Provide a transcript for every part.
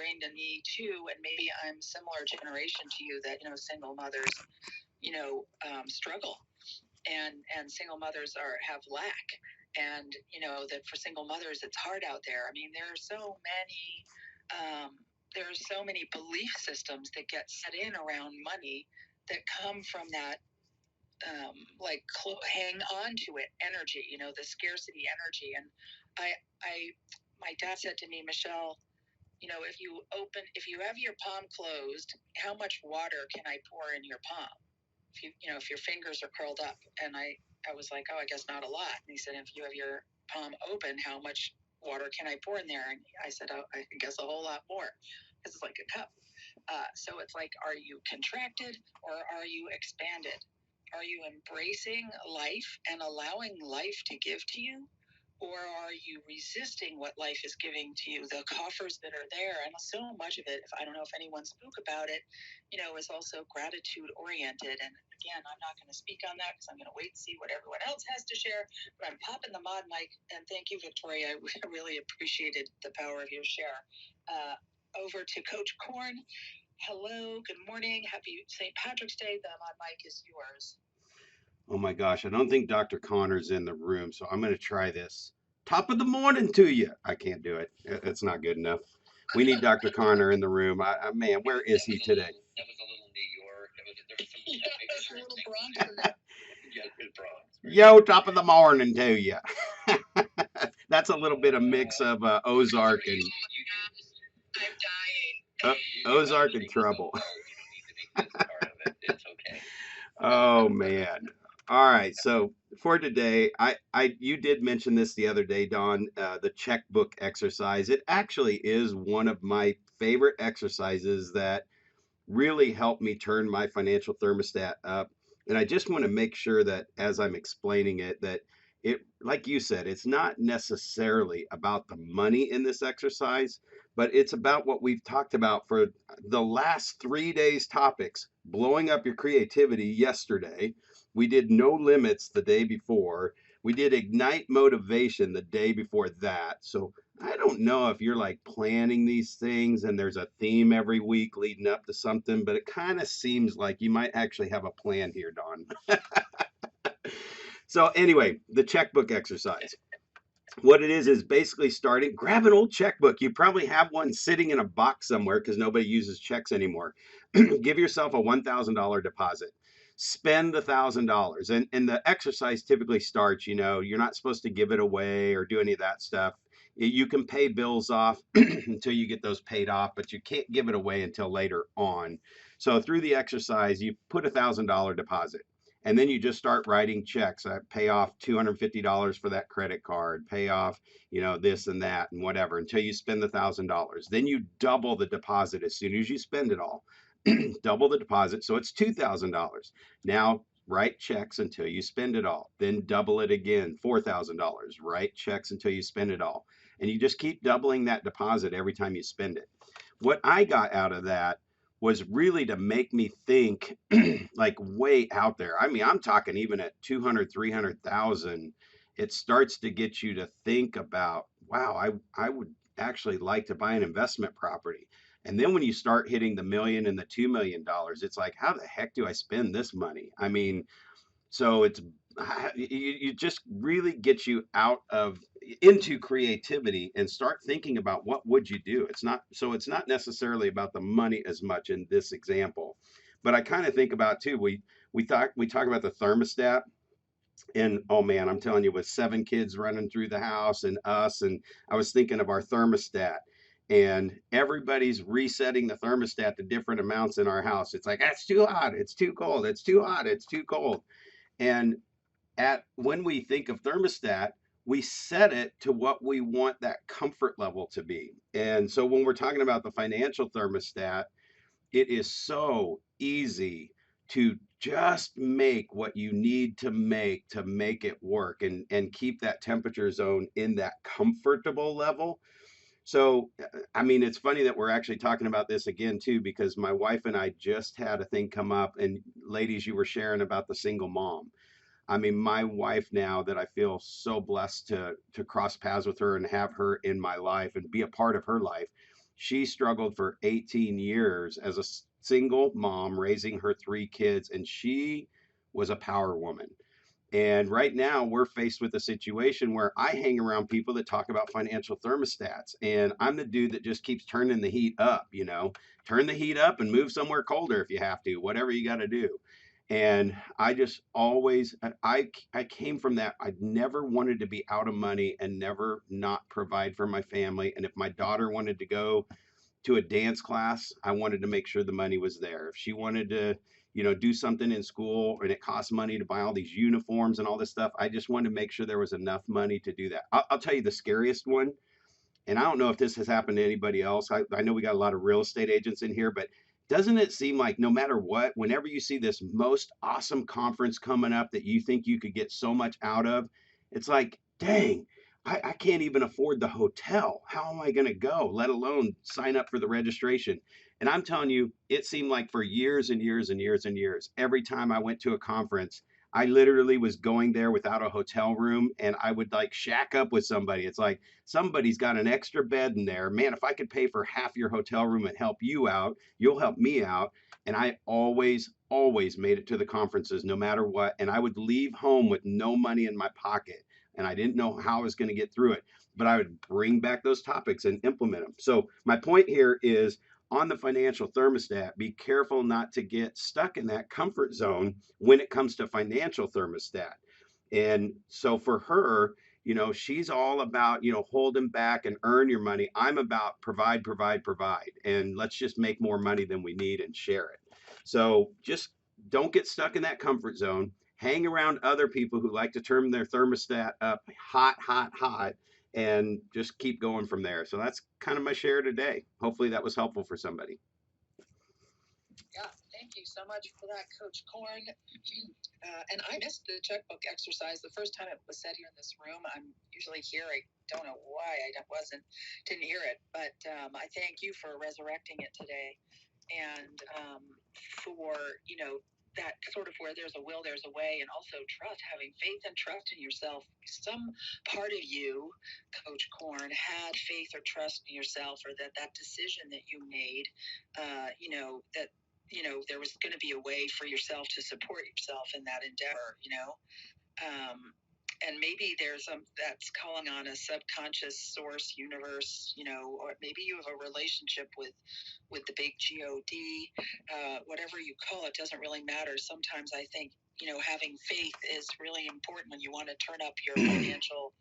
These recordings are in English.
ingrained in me too, and maybe I'm similar generation to you that, single mothers, struggle, and single mothers have lack, and that for single mothers it's hard out there. I mean, there are so many belief systems that get set in around money that come from that hang on to it energy, the scarcity energy. And my dad said to me, Michelle, if you have your palm closed, how much water can I pour in your palm? If your fingers are curled up. And I was like, oh, I guess not a lot. And he said, if you have your palm open, how much water can I pour in there? And I said, oh, I guess a whole lot more, because it's like a cup. So it's like, are you contracted or are you expanded? Are you embracing life and allowing life to give to you? Or are you resisting what life is giving to you, the coffers that are there? And so much of it, I don't know if anyone spoke about it, is also gratitude oriented. And again, I'm not going to speak on that because I'm going to wait and see what everyone else has to share. But I'm popping the mod mic, and thank you, Victoria. I really appreciated the power of your share. Over to Coach Korn. Hello, good morning. Happy St. Patrick's Day. The mod mic is yours. Oh my gosh, I don't think Dr. Connor's in the room, so I'm going to try this. Top of the morning to you. I can't do it. It's not good enough. We need Dr. Connor in the room. Man, where is he today? That was a little New York. There was a little Bronx. Yo, top of the morning to you. That's a little bit of mix of Ozark and I'm dying. Ozark and Trouble. It's okay. Oh man. All right. So for today, you did mention this the other day, Don, the checkbook exercise. It actually is one of my favorite exercises that really helped me turn my financial thermostat up. And I just want to make sure that as I'm explaining it, that it, like you said, it's not necessarily about the money in this exercise, but it's about what we've talked about for the last 3 days topics. Blowing up your creativity yesterday. We did no limits the day before. We did ignite motivation the day before that. So I don't know if you're like planning these things and there's a theme every week leading up to something, but it kind of seems like you might actually have a plan here, Don. So anyway, the checkbook exercise. What it is basically starting, grab an old checkbook. You probably have one sitting in a box somewhere because nobody uses checks anymore. Give yourself a $1,000 deposit. Spend $1,000. And the exercise typically starts, you're not supposed to give it away or do any of that stuff. You can pay bills off until you get those paid off, but you can't give it away until later on. So through the exercise, you put $1,000 deposit. And then you just start writing checks. Pay off $250 for that credit card, pay off, this and that and whatever until you spend the $1,000. Then you double the deposit as soon as you spend it all. Double the deposit. So it's $2,000. Now write checks until you spend it all. Then double it again, $4,000. Write checks until you spend it all. And you just keep doubling that deposit every time you spend it. What I got out of that was really to make me think like way out there. I mean, I'm talking even at 200, 300,000, it starts to get you to think about, wow, I would actually like to buy an investment property. And then when you start hitting the million and the $2 million, it's like, how the heck do I spend this money? I mean, so you just really get you out of into creativity and start thinking about what would you do. It's not necessarily about the money as much in this example, but I kind of think about too. We talk about the thermostat, and oh man, I'm telling you, with 7 kids running through the house and us, and I was thinking of our thermostat. And everybody's resetting the thermostat to different amounts in our house. It's like, that's too hot, it's too cold, it's too hot, it's too cold. And when we think of thermostat, we set it to what we want that comfort level to be. And so when we're talking about the financial thermostat, it is so easy to just make what you need to make it work and keep that temperature zone in that comfortable level. So, I mean, it's funny that we're actually talking about this again, too, because my wife and I just had a thing come up, and ladies, you were sharing about the single mom. I mean, my wife now that I feel so blessed to cross paths with her and have her in my life and be a part of her life. She struggled for 18 years as a single mom raising her 3 kids, and she was a power woman. And right now, we're faced with a situation where I hang around people that talk about financial thermostats, and I'm the dude that just keeps turning the heat up, turn the heat up and move somewhere colder if you have to, whatever you got to do. And I just always, I came from that. I never wanted to be out of money and never not provide for my family. And if my daughter wanted to go to a dance class, I wanted to make sure the money was there. If she wanted to, do something in school and it costs money to buy all these uniforms and all this stuff, I just wanted to make sure there was enough money to do that. I'll tell you the scariest one, and I don't know if this has happened to anybody else. I know we got a lot of real estate agents in here, but doesn't it seem like no matter what, whenever you see this most awesome conference coming up that you think you could get so much out of, it's like, dang, I can't even afford the hotel. How am I going to go, let alone sign up for the registration? And I'm telling you, it seemed like for years and years and years and years, every time I went to a conference, I literally was going there without a hotel room and I would like shack up with somebody. It's like, somebody's got an extra bed in there. Man, if I could pay for half your hotel room and help you out, you'll help me out. And I always made it to the conferences no matter what. And I would leave home with no money in my pocket. And I didn't know how I was going to get through it, but I would bring back those topics and implement them. So, my point here is on the financial thermostat, be careful not to get stuck in that comfort zone when it comes to financial thermostat. And so for her, she's all about, holding back and earn your money. I'm about provide, provide, provide. And let's just make more money than we need and share it. So just don't get stuck in that comfort zone. Hang around other people who like to turn their thermostat up hot, hot, hot, and just keep going from there. So that's kind of my share today. Hopefully that was helpful for somebody. Yeah, thank you so much for that, Coach Korn. And I missed the checkbook exercise the first time it was said here in this room. I'm usually here. I don't know why I didn't hear it, but I thank you for resurrecting it today, and for that sort of where there's a will, there's a way, and also trust, having faith and trust in yourself. Some part of you, Coach Korn, had faith or trust in yourself, or that decision that you made, that there was going to be a way for yourself to support yourself in that endeavor, and maybe there's that's calling on a subconscious source universe, or maybe you have a relationship with the big God, whatever you call it, doesn't really matter. Sometimes I think, having faith is really important when you want to turn up your financial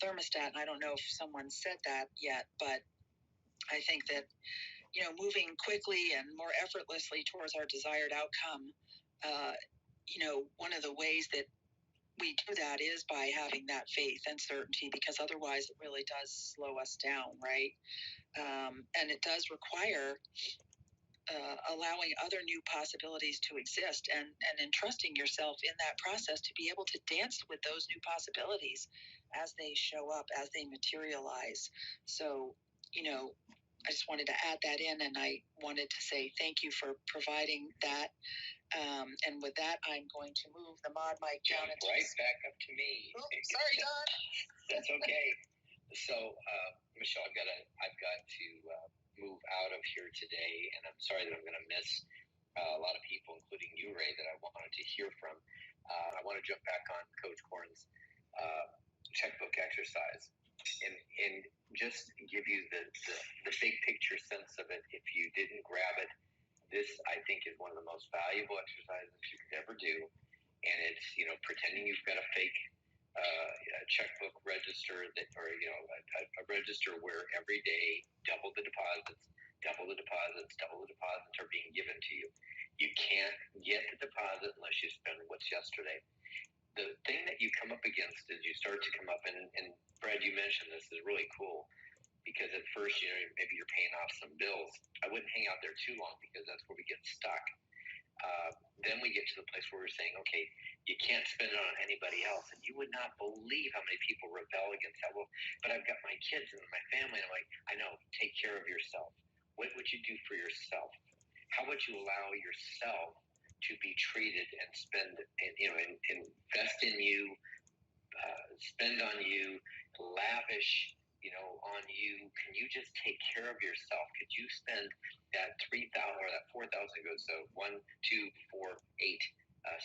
thermostat. And I don't know if someone said that yet, but I think that moving quickly and more effortlessly towards our desired outcome, one of the ways that we do that is by having that faith and certainty, because otherwise it really does slow us down, right? And it does require allowing other new possibilities to exist, and entrusting yourself in that process to be able to dance with those new possibilities as they show up, as they materialize. So, I just wanted to add that in, and I wanted to say thank you for providing that. And with that, I'm going to move the mod mic down into right back up to me. Oh, sorry, Don. That's okay. So, Michelle, I've got to move out of here today, and I'm sorry that I'm going to miss a lot of people, including you, Ray, that I wanted to hear from. I want to jump back on Coach Korn's checkbook exercise and just give you the big picture sense of it. If you didn't grab it, this, I think, is one of the most valuable exercises you could ever do. And it's, pretending you've got a fake checkbook register a register where every day double the deposits are being given to you. You can't get the deposit unless you spend what's yesterday. The thing that you come up against is you start to come up, and Brad, you mentioned this is really cool, because at first, maybe you're paying off some bills. I wouldn't hang out there too long, because that's where we get stuck. Then we get to the place where we're saying, okay, you can't spend it on anybody else. And you would not believe how many people rebel against that. Well, but I've got my kids and my family. And I'm like, I know, take care of yourself. What would you do for yourself? How would you allow yourself to be treated and spend, invest in you, spend on you, lavish on you. Can you just take care of yourself? Could you spend that 3,000 or that 4,000 goes, so 1, 2, 4, 8,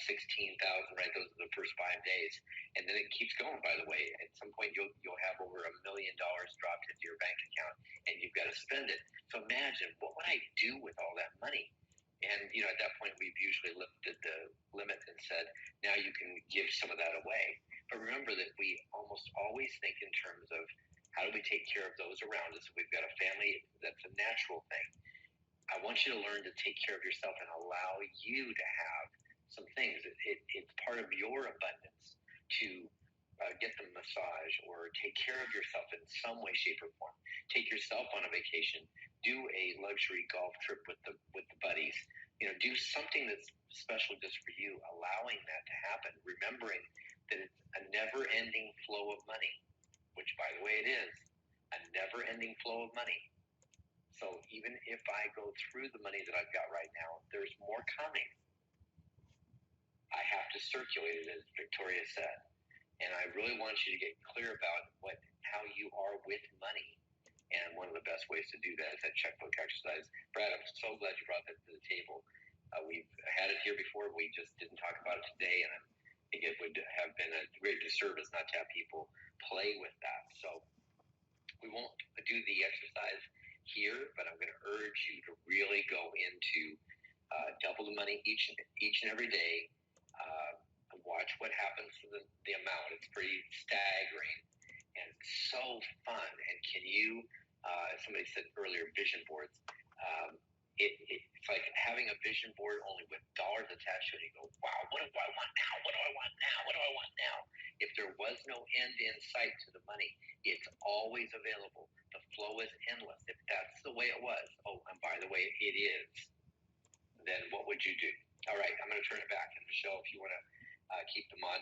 16,000, right? Those are the first 5 days. And then it keeps going, by the way. At some point, you'll have over $1 million dropped into your bank account, and you've got to spend it. So imagine, what would I do with all that money? And, at that point, we've usually lifted the limit and said, now you can give some of that away. But remember that we almost always think in terms of how do we take care of those around us? If we've got a family, that's a natural thing. I want you to learn to take care of yourself and allow you to have some things. It's part of your abundance to get the massage or take care of yourself in some way, shape, or form. Take yourself on a vacation. Do a luxury golf trip with the buddies. Do something that's special just for you, allowing that to happen, remembering that it's a never-ending flow of money, which, by the way, it is a never-ending flow of money. So even if I go through the money that I've got right now, there's more coming. I have to circulate it, as Victoria said. And I really want you to get clear about how you are with money. And one of the best ways to do that is that checkbook exercise. Brad, I'm so glad you brought that to the table. We've had it here before. We just didn't talk about it today. And I think it would have been a great disservice not to have people play with that. So we won't do the exercise here, but I'm going to urge you to really go into double the money each and every day. Watch what happens to the amount. It's pretty staggering and so fun. And can you, as somebody said earlier, vision boards. It's like having a vision board only with dollars attached to it. You go, wow, what do I want now? What do I want now? What do I want now? If there was no end in sight to the money, it's always available. The flow is endless. If that's the way it was, and by the way, it is, then what would you do? All right, I'm going to turn it back. And Michelle, if you want to keep them on